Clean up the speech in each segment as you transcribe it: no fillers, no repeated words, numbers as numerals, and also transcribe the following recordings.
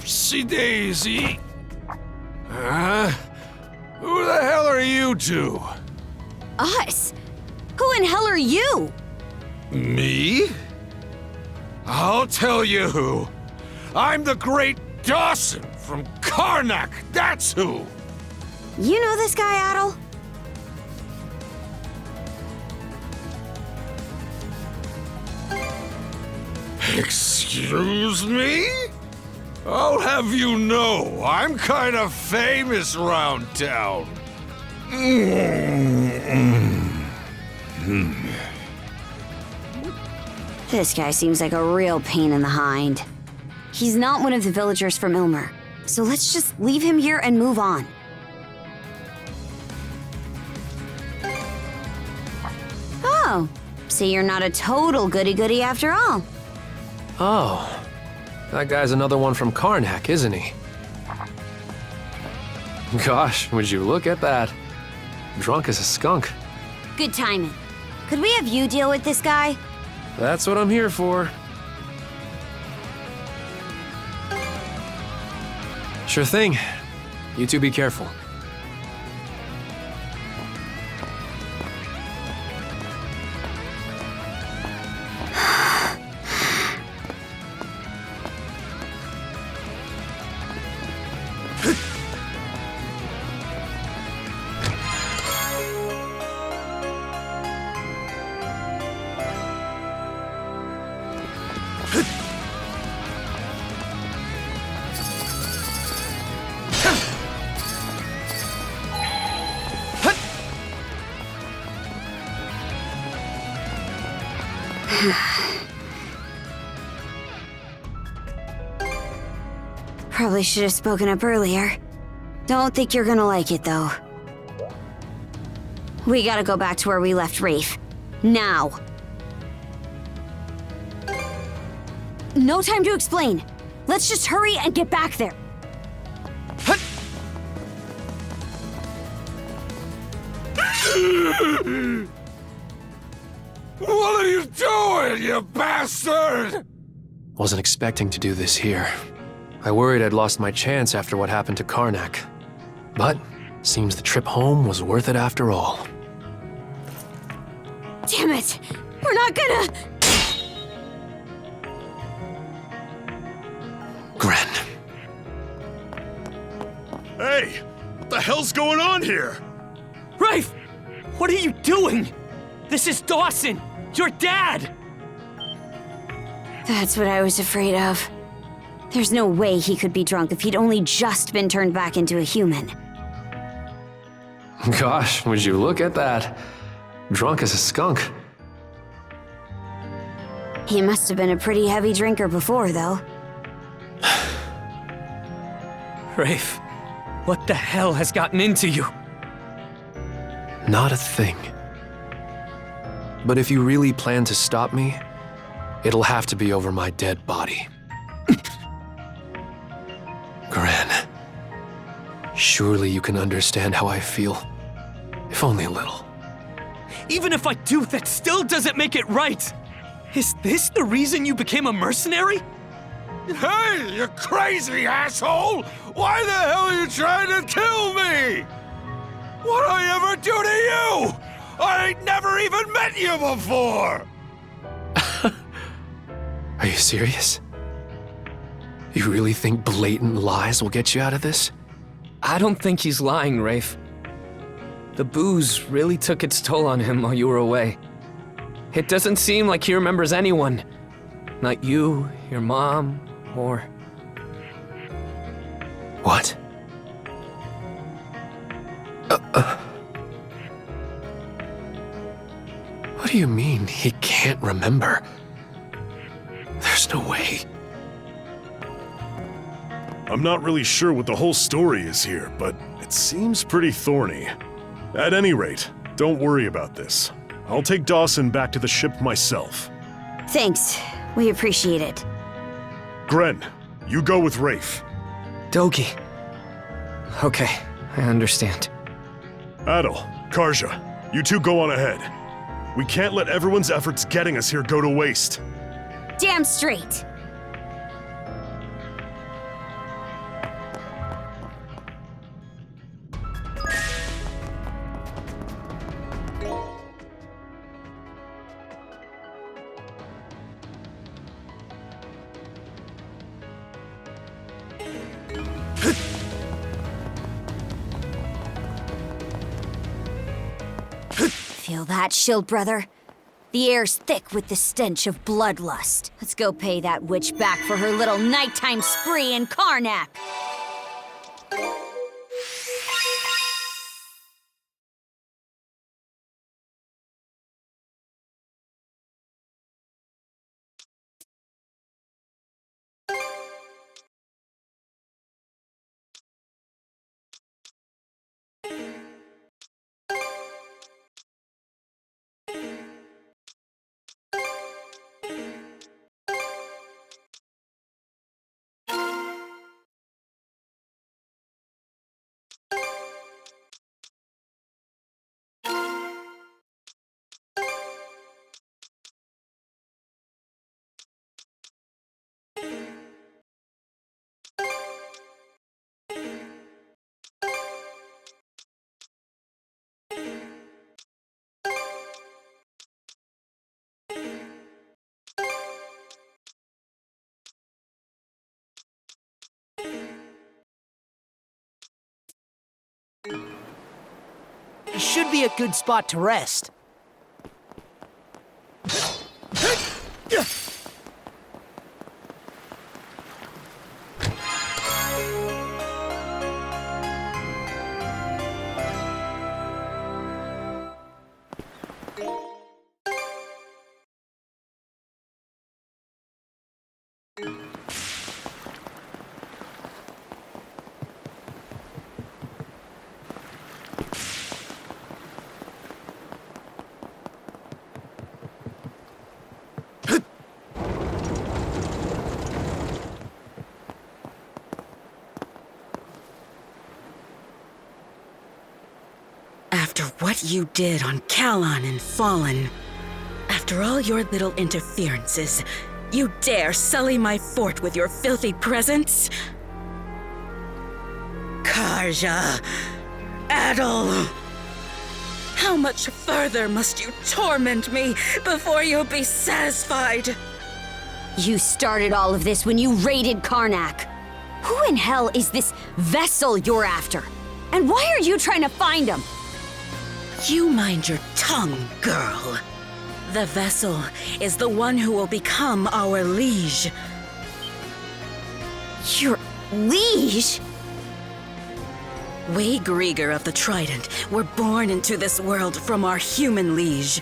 Oopsie daisy. Who the hell are you two? Us? Who in hell are you? Me? I'll tell you who. I'm the great Dawson from Karnak, that's who! You know this guy, Adel? Excuse me? I'll have you know, I'm kind of famous round town. This guy seems like a real pain in the hind. He's not one of the villagers from Ilmer, so let's just leave him here and move on. Oh, so you're not a total goody-goody after all. Oh, that guy's another one from Karnak, isn't he? Gosh, would you look at that. Drunk as a skunk. Good timing. Could we have you deal with this guy? That's what I'm here for. Sure thing. You two be careful. Probably should have spoken up earlier. Don't think you're gonna like it, though. We gotta go back to where we left Rafe. Now! No time to explain. Let's just hurry and get back there. What are you doing, you bastard? Wasn't expecting to do this here. I worried I'd lost my chance after what happened to Karnak. But, seems the trip home was worth it after all. Damn it! We're not gonna... Gren. Hey! What the hell's going on here? Rafe! What are you doing? This is Dawson! Your dad! That's what I was afraid of. There's no way he could be drunk if he'd only just been turned back into a human. Gosh, would you look at that. Drunk as a skunk. He must have been a pretty heavy drinker before, though. Rafe, what the hell has gotten into you? Not a thing. But if you really plan to stop me, it'll have to be over my dead body. Gran, surely you can understand how I feel, if only a little. Even if I do, that still doesn't make it right! Is this the reason you became a mercenary? Hey, you crazy asshole! Why the hell are you trying to kill me? What'd I ever do to you? I ain't never even met you before! Are you serious? You really think blatant lies will get you out of this? I don't think he's lying, Rafe. The booze really took its toll on him while you were away. It doesn't seem like he remembers anyone. Not you, your mom, or... What? What do you mean he can't remember? There's no way. I'm not really sure what the whole story is here, but it seems pretty thorny. At any rate, don't worry about this. I'll take Dawson back to the ship myself. Thanks. We appreciate it. Gren, you go with Rafe. Dogi. Okay, I understand. Adel, Karja, you two go on ahead. We can't let everyone's efforts getting us here go to waste. Damn straight. Feel that, Shield Brother? The air's thick with the stench of bloodlust. Let's go pay that witch back for her little nighttime spree in Karnak. It should be a good spot to rest. After what you did on Calon and Fallen, after all your little interferences, you dare sully my fort with your filthy presence? Karja, Adol, how much further must you torment me before you'll be satisfied? You started all of this when you raided Karnak. Who in hell is this vessel you're after? And why are you trying to find him? You mind your tongue, girl. The vessel is the one who will become our liege. Your liege? We Grieger of the Trident were born into this world from our human liege.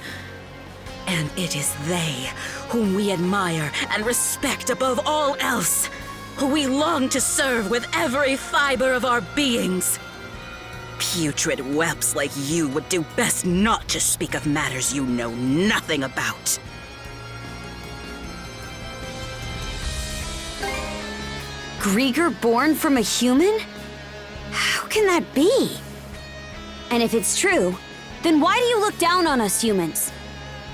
And it is they whom we admire and respect above all else, who we long to serve with every fiber of our beings. Putrid whelps like you would do best not to speak of matters you know nothing about. Grieger born from a human? How can that be? And if it's true, then why do you look down on us humans?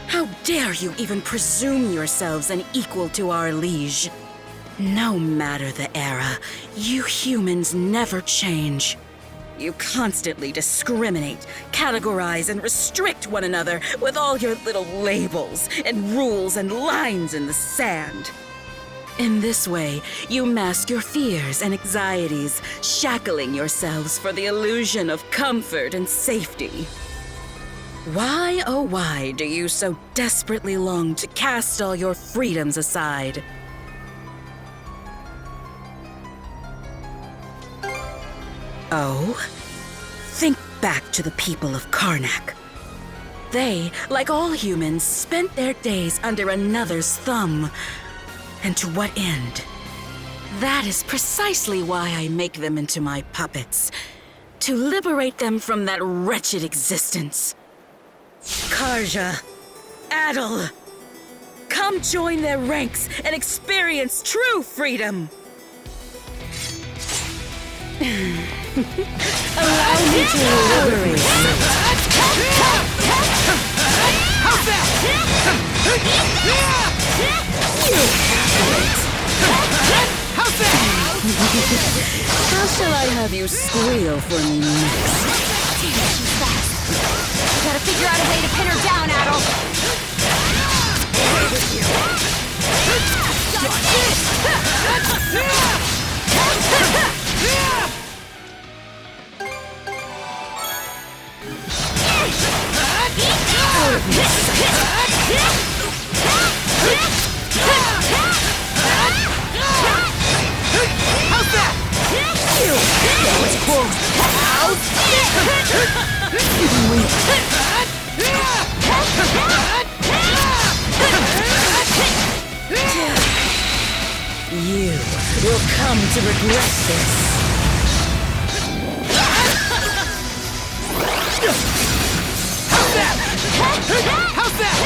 How dare you even presume yourselves an equal to our liege? No matter the era, you humans never change. You constantly discriminate, categorize, and restrict one another with all your little labels and rules and lines in the sand. In this way, you mask your fears and anxieties, shackling yourselves for the illusion of comfort and safety. Why, oh why, do you so desperately long to cast all your freedoms aside? Oh? Think back to the people of Karnak. They, like all humans, spent their days under another's thumb. And to what end? That is precisely why I make them into my puppets. To liberate them from that wretched existence. Karja, Adol, come join their ranks and experience true freedom! Allow me to liberate How shall I have you squeal for me next? Gotta figure out a way to pin her down, Adol. You will come to regret this. How's that? How's that?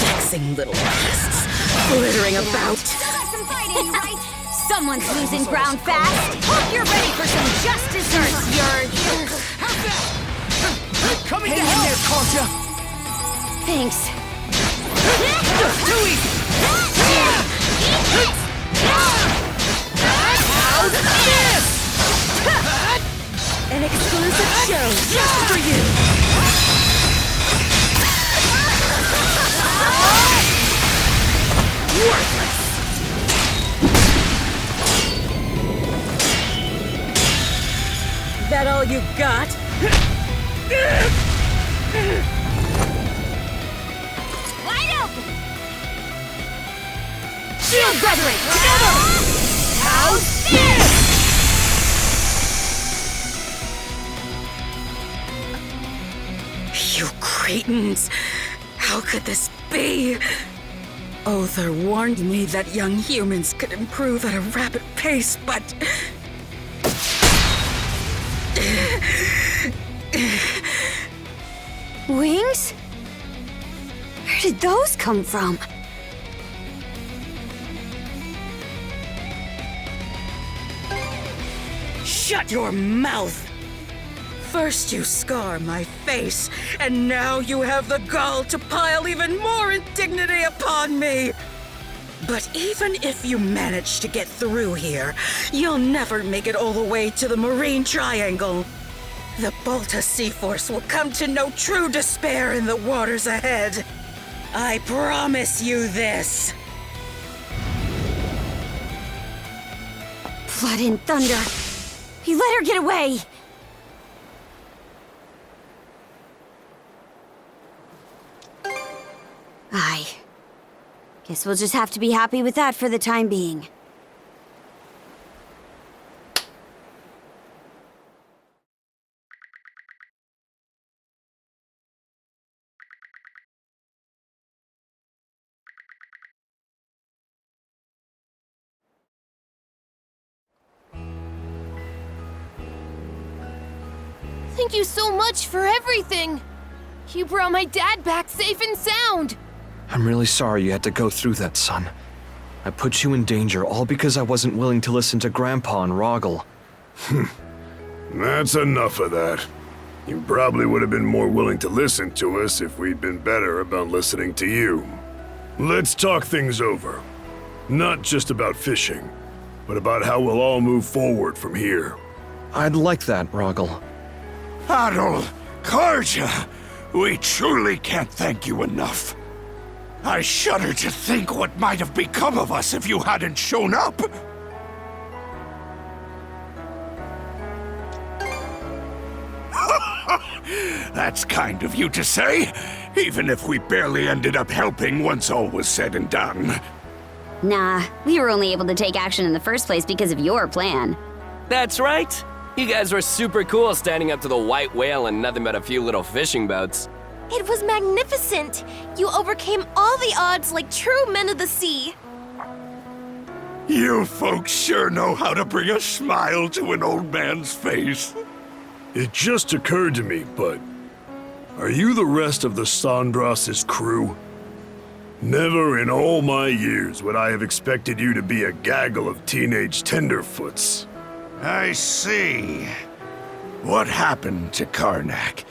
Vexing little pests, flittering about. Some fight in you, right? Someone's losing ground fast. Hope you're ready for some just desserts, You're Coming Hang to in help! there, Katja! Thanks. Too easy! How's this? An exclusive show just for you. Worthless. That all you got? Wide open! Shield brethren, together! How's this? You cretins! How could this be? Other warned me that young humans could improve at a rapid pace, but... Wings? Where did those come from? Shut your mouth! First you scar my face, and now you have the gall to pile even more indignity upon me! But even if you manage to get through here, you'll never make it all the way to the Marine Triangle. The Balta Sea Force will come to know true despair in the waters ahead. I promise you this. Blood and thunder. He let her get away. Aye. Guess we'll just have to be happy with that for the time being. Thank you so much for everything! You brought my dad back safe and sound! I'm really sorry you had to go through that, son. I put you in danger all because I wasn't willing to listen to Grandpa and Rogel. That's enough of that. You probably would have been more willing to listen to us if we'd been better about listening to you. Let's talk things over. Not just about fishing, but about how we'll all move forward from here. I'd like that, Rogel. Adol, Karja, we truly can't thank you enough. I shudder to think what might have become of us if you hadn't shown up. That's kind of you to say, even if we barely ended up helping once all was said and done. Nah, we were only able to take action in the first place because of your plan. That's right. You guys were super cool standing up to the white whale and nothing but a few little fishing boats. It was magnificent! You overcame all the odds like true men of the sea! You folks sure know how to bring a smile to an old man's face. It just occurred to me, but are you the rest of the Sandras's crew? Never in all my years would I have expected you to be a gaggle of teenage tenderfoots. I see. What happened to Karnak?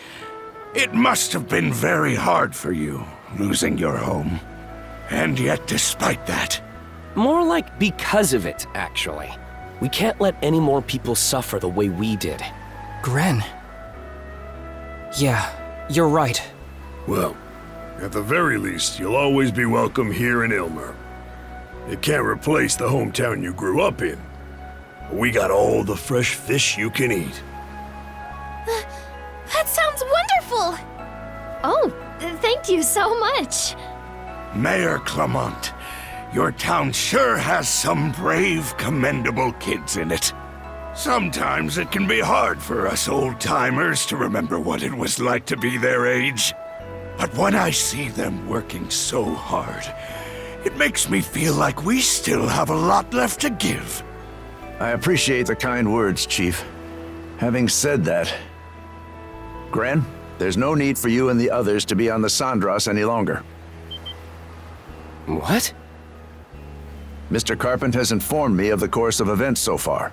It must have been very hard for you, losing your home. And yet, despite that... More like because of it, actually. We can't let any more people suffer the way we did. Gren. Yeah, you're right. Well, at the very least, you'll always be welcome here in Ilmer. It can't replace the hometown you grew up in. But we got all the fresh fish you can eat. That sounds wonderful! Oh, thank you so much. Mayor Clement, your town sure has some brave, commendable kids in it. Sometimes it can be hard for us old-timers to remember what it was like to be their age. But when I see them working so hard, it makes me feel like we still have a lot left to give. I appreciate the kind words, Chief. Having said that, Gren, there's no need for you and the others to be on the Sandras any longer. What? Mr. Carpent has informed me of the course of events so far.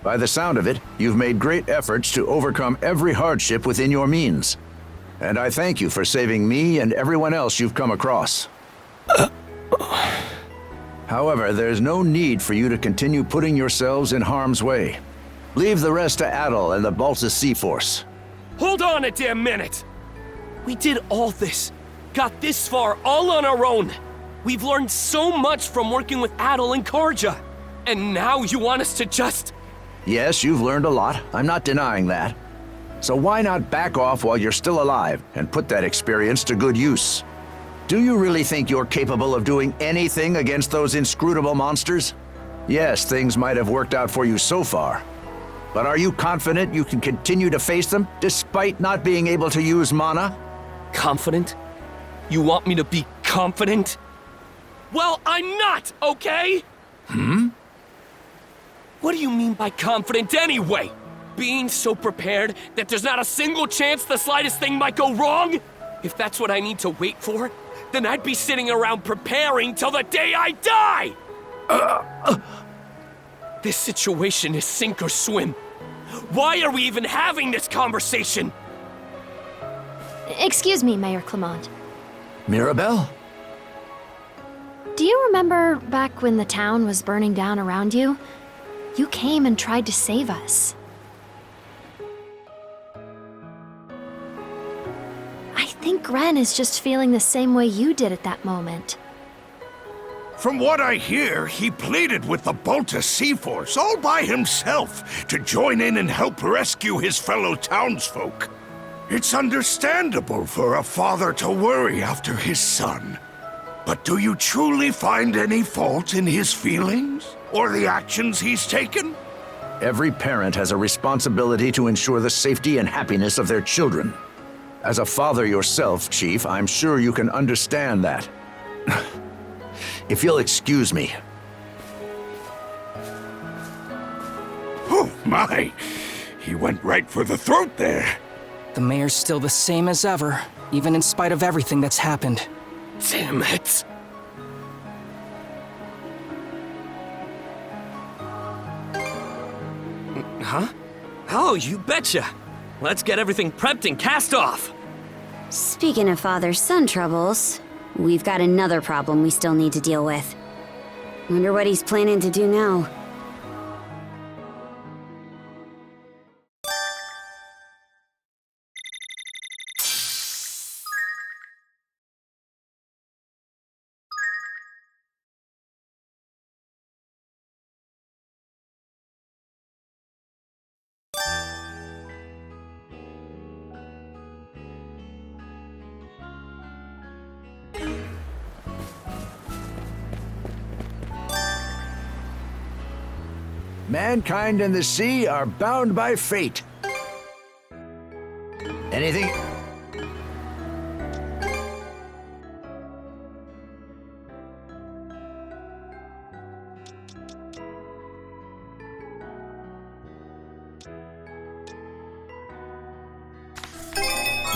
By the sound of it, you've made great efforts to overcome every hardship within your means. And I thank you for saving me and everyone else you've come across. However, there's no need for you to continue putting yourselves in harm's way. Leave the rest to Adel and the Baltus Sea Force. Hold on a damn minute! We did all this, got this far all on our own. We've learned so much from working with Adel and Karja. And now you want us to just... Yes, you've learned a lot. I'm not denying that. So why not back off while you're still alive and put that experience to good use? Do you really think you're capable of doing anything against those inscrutable monsters? Yes, things might have worked out for you so far. But are you confident you can continue to face them despite not being able to use mana? Confident? You want me to be confident? Well, I'm not, okay? What do you mean by confident anyway? Being so prepared that there's not a single chance the slightest thing might go wrong? If that's what I need to wait for, then I'd be sitting around preparing till the day I die! This situation is sink or swim. Why are we even having this conversation? Excuse me, Mayor Clement. Mirabelle? Do you remember back when the town was burning down around you? You came and tried to save us. I think Gren is just feeling the same way you did at that moment. From what I hear, he pleaded with the Baltus Sea Force all by himself to join in and help rescue his fellow townsfolk. It's understandable for a father to worry after his son. But do you truly find any fault in his feelings? Or the actions he's taken? Every parent has a responsibility to ensure the safety and happiness of their children. As a father yourself, Chief, I'm sure you can understand that. If you'll excuse me. Oh my! He went right for the throat there. The mayor's still the same as ever, even in spite of everything that's happened. Damn it! Huh? Oh, you betcha! Let's get everything prepped and cast off! Speaking of father-son troubles, we've got another problem we still need to deal with. Wonder what he's planning to do now. Mankind and the sea are bound by fate. Anything?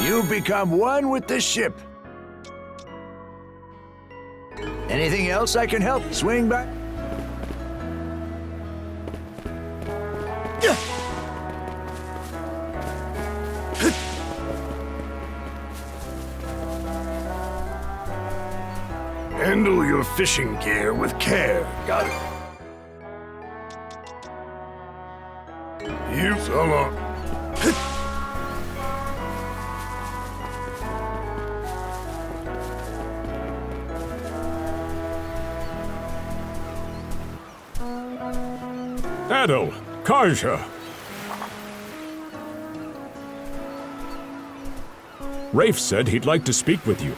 You've become one with the ship. Anything else I can help? Swing by. Handle your fishing gear with care. Got it. You so long. Adel, Karja. Rafe said he'd like to speak with you.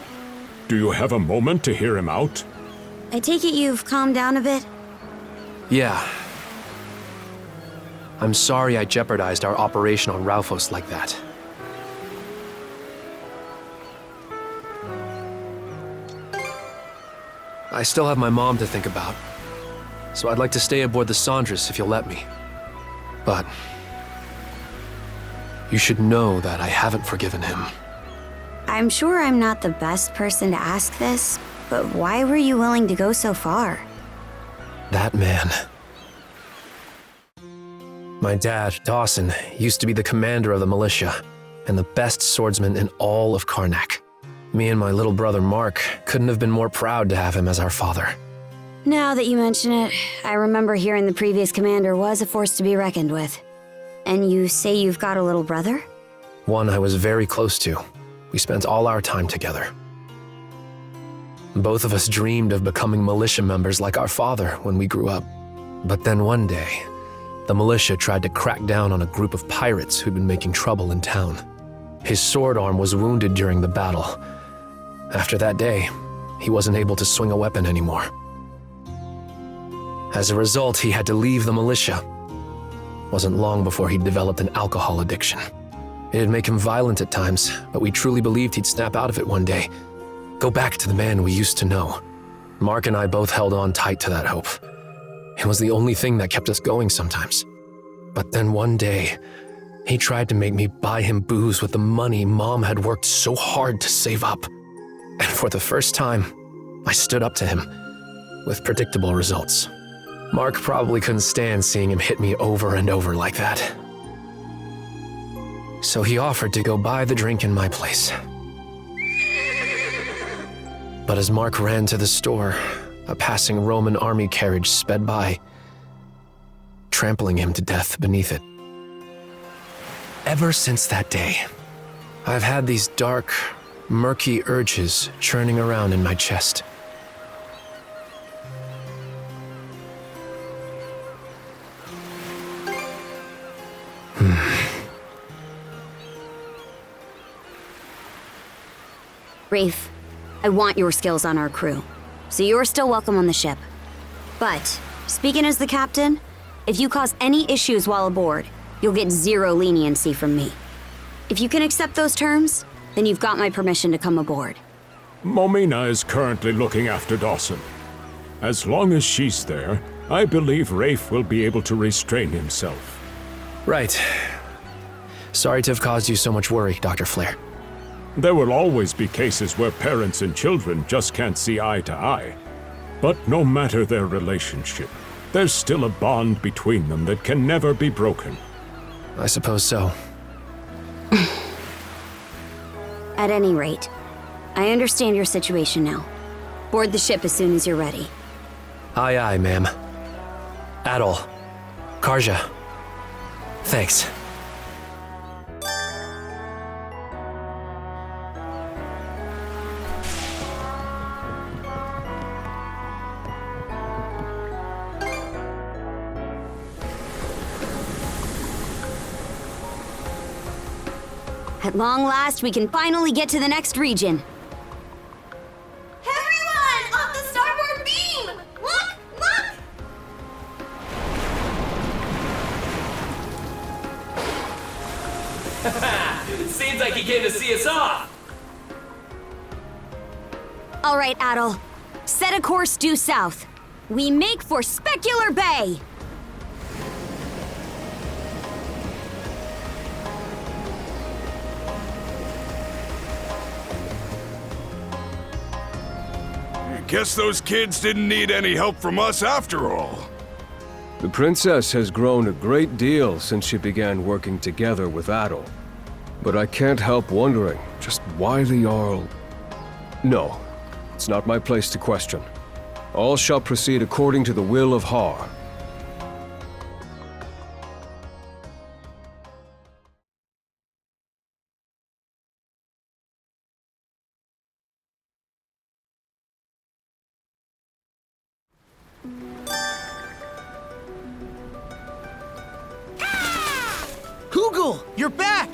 Do you have a moment to hear him out? I take it you've calmed down a bit? Yeah. I'm sorry I jeopardized our operation on Ralphos like that. I still have my mom to think about, so I'd like to stay aboard the Sandras if you'll let me. But you should know that I haven't forgiven him. I'm sure I'm not the best person to ask this, but why were you willing to go so far? That man. My dad, Dawson, used to be the commander of the militia and the best swordsman in all of Karnak. Me and my little brother Mark couldn't have been more proud to have him as our father. Now that you mention it, I remember hearing the previous commander was a force to be reckoned with. And you say you've got a little brother? One I was very close to. We spent all our time together. Both of us dreamed of becoming militia members like our father when we grew up. But then one day, the militia tried to crack down on a group of pirates who'd been making trouble in town. His sword arm was wounded during the battle. After that day, he wasn't able to swing a weapon anymore. As a result, he had to leave the militia. Wasn't long before he developed an alcohol addiction. It'd make him violent at times, but we truly believed he'd snap out of it one day. Go back to the man we used to know. Mark and I both held on tight to that hope. It was the only thing that kept us going sometimes. But then one day, he tried to make me buy him booze with the money Mom had worked so hard to save up. And for the first time, I stood up to him, with predictable results. Mark probably couldn't stand seeing him hit me over and over like that. So he offered to go buy the drink in my place. But as Mark ran to the store, a passing Roman army carriage sped by, trampling him to death beneath it. Ever since that day, I've had these dark, murky urges churning around in my chest. Rafe, I want your skills on our crew, so you're still welcome on the ship. But, speaking as the captain, if you cause any issues while aboard, you'll get zero leniency from me. If you can accept those terms, then you've got my permission to come aboard. Momina is currently looking after Dawson. As long as she's there, I believe Rafe will be able to restrain himself. Right. Sorry to have caused you so much worry, Dr. Flair. There will always be cases where parents and children just can't see eye to eye. But no matter their relationship, there's still a bond between them that can never be broken. I suppose so. At any rate, I understand your situation now. Board the ship as soon as you're ready. Aye, aye, ma'am. Adol. Karja. Thanks. At long last, we can finally get to the next region. Everyone! Off the starboard beam! Look! Look! Seems like he came to see us off. All right, Adol. Set a course due south. We make for Specular Bay! Guess those kids didn't need any help from us after all. The princess has grown a great deal since she began working together with Adol. But I can't help wondering just why the Jarl... No, it's not my place to question. All shall proceed according to the will of Har. Hugel, you're back!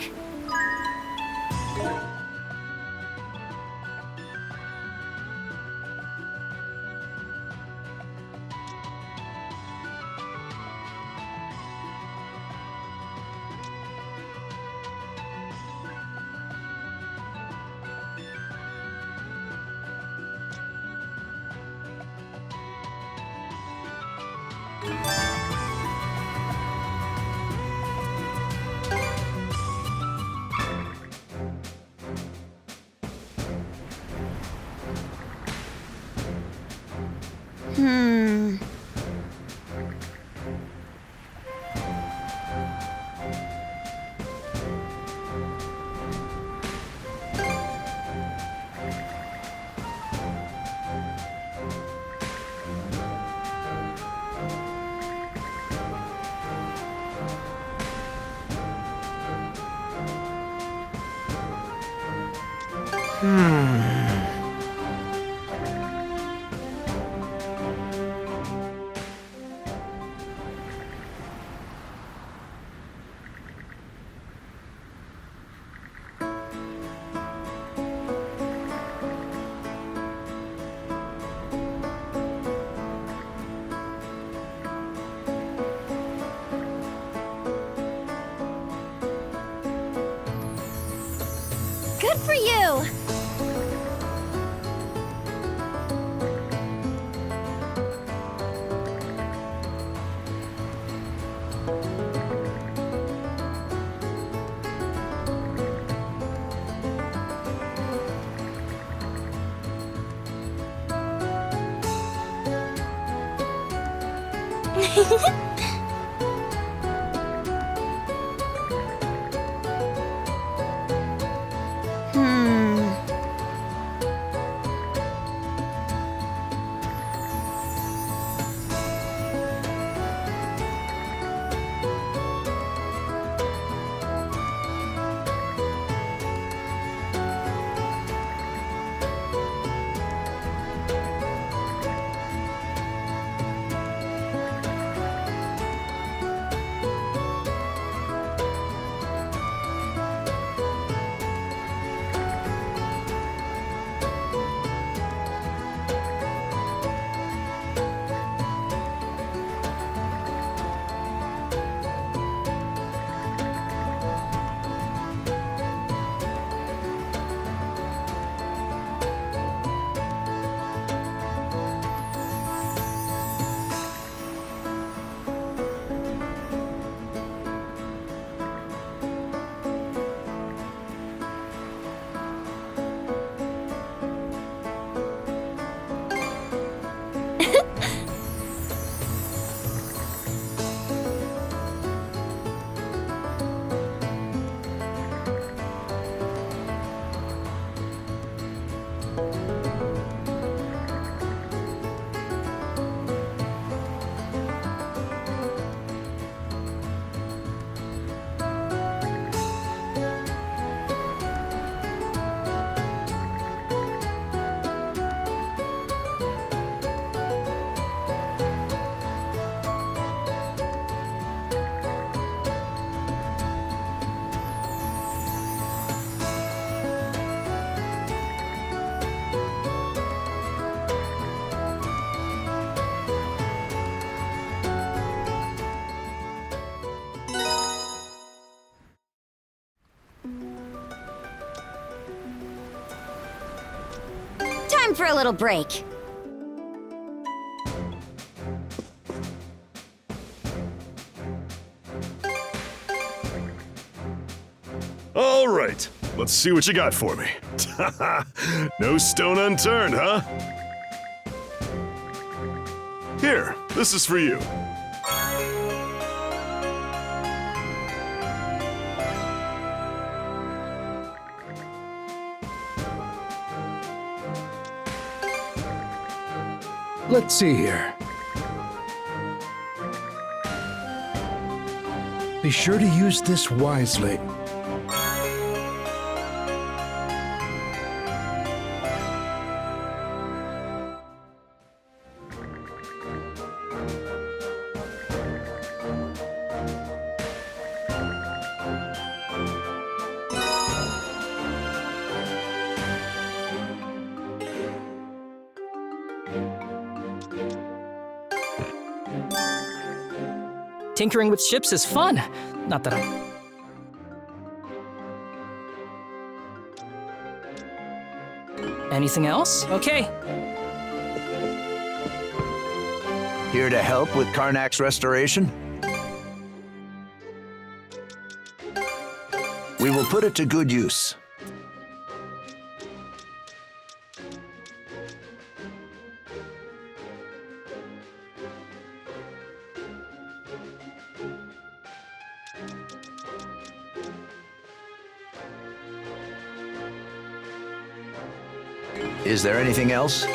Good for you! Time for a little break. All right, let's see what you got for me. No stone unturned, huh? Here, this is for you. Let's see here. Be sure to use this wisely. Tinkering with ships is fun. Not that I... Anything else? Okay. Here to help with Karnak's restoration? We will put it to good use. Is there anything else?